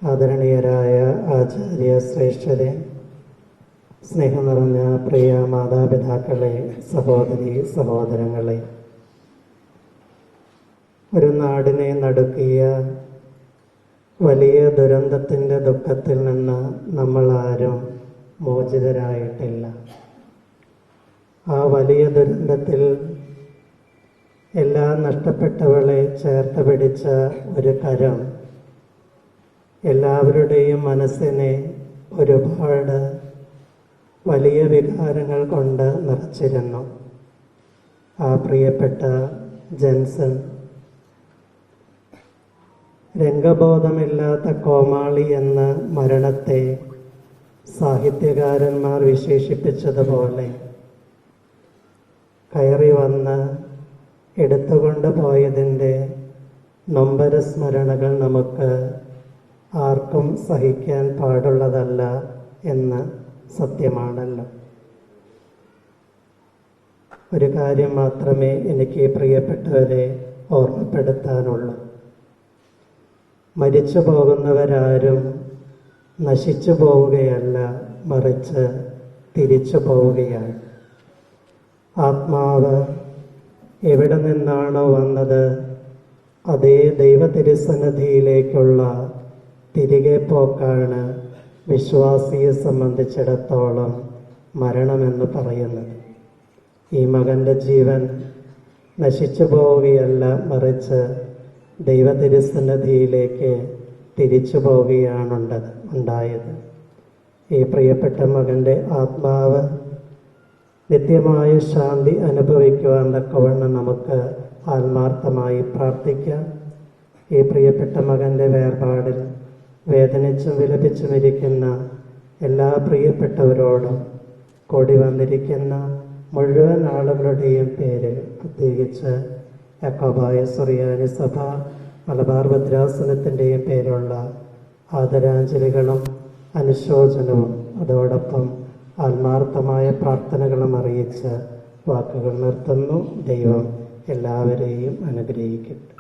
ആദരണീയരായ ആചാര്യ ശ്രേഷ്ഠരെ, സ്നേഹം നിറഞ്ഞ പ്രിയ മാതാപിതാക്കളെ, സഹോദരി സഹോദരങ്ങളെ, ഒരു നാടിനെ നടുക്കിയ വലിയ ദുരന്തത്തിൻ്റെ ദുഃഖത്തിൽ നിന്ന് നമ്മളാരും മോചിതരായിട്ടില്ല. ആ വലിയ ദുരന്തത്തിൽ എല്ലാം നഷ്ടപ്പെട്ടവളെ ചേർത്ത് പിടിച്ച ഒരു കരം എല്ലാവരുടെയും മനസ്സിനെ ഒരുപാട് വലിയ വികാരങ്ങൾ കൊണ്ട് നിറച്ചിരുന്നു. ആ പ്രിയപ്പെട്ട ജെൻസൺ രംഗബോധമില്ലാത്ത കോമാളി എന്ന മരണത്തെ സാഹിത്യകാരന്മാർ വിശേഷിപ്പിച്ചതുപോലെ കയറി വന്ന് എടുത്തുകൊണ്ട് പോയതിൻ്റെ നൊമ്പരസ്മരണകൾ നമുക്ക് ആർക്കും സഹിക്കാൻ പാടുള്ളതല്ല എന്ന് സത്യമാണല്ലോ. ഒരു കാര്യം മാത്രമേ എനിക്ക് പ്രിയപ്പെട്ടവരെ ഓർമ്മപ്പെടുത്താനുള്ളൂ. മരിച്ചു പോകുന്നവരാരും നശിച്ചു പോവുകയല്ല, മറിച്ച് തിരിച്ചു പോവുകയാണ്. ആത്മാവ് എവിടെ നിന്നാണോ വന്നത് അതേ ദൈവതിരുസന്നിധിയിലേക്കുള്ള തിരികെ പോക്കാണ് വിശ്വാസിയെ സംബന്ധിച്ചിടത്തോളം മരണമെന്ന് പറയുന്നത്. ഈ മകൻ്റെ ജീവൻ നശിച്ചു പോവുകയല്ല, മറിച്ച് ദൈവതിരുസന്നിധിയിലേക്ക് തിരിച്ചു പോവുകയാണുണ്ടായത്. ഈ പ്രിയപ്പെട്ട മകൻ്റെ ആത്മാവ് നിത്യമായ ശാന്തി അനുഭവിക്കുവാൻ തക്കവണ്ണം നമുക്ക് ആത്മാർത്ഥമായി പ്രാർത്ഥിക്കാം. ഈ പ്രിയപ്പെട്ട മകൻ്റെ വേർപാടിൽ വേദനിച്ചും വിലപിച്ചും ഇരിക്കുന്ന എല്ലാ പ്രിയപ്പെട്ടവരോടും കൂടി വന്നിരിക്കുന്ന മുഴുവൻ ആളുകളുടെയും പേര്, പ്രത്യേകിച്ച് യാക്കോബായ സുറിയാനി സഭ മലബാർ ഭദ്രാസനത്തിൻ്റെയും പേരുള്ള ആദരാഞ്ജലികളും അനുശോചനവും അതോടൊപ്പം ആത്മാർത്ഥമായ പ്രാർത്ഥനകളും അറിയിച്ച് വാക്കുകൾ നിർത്തുന്നു. ദൈവം എല്ലാവരെയും അനുഗ്രഹിക്കട്ടെ.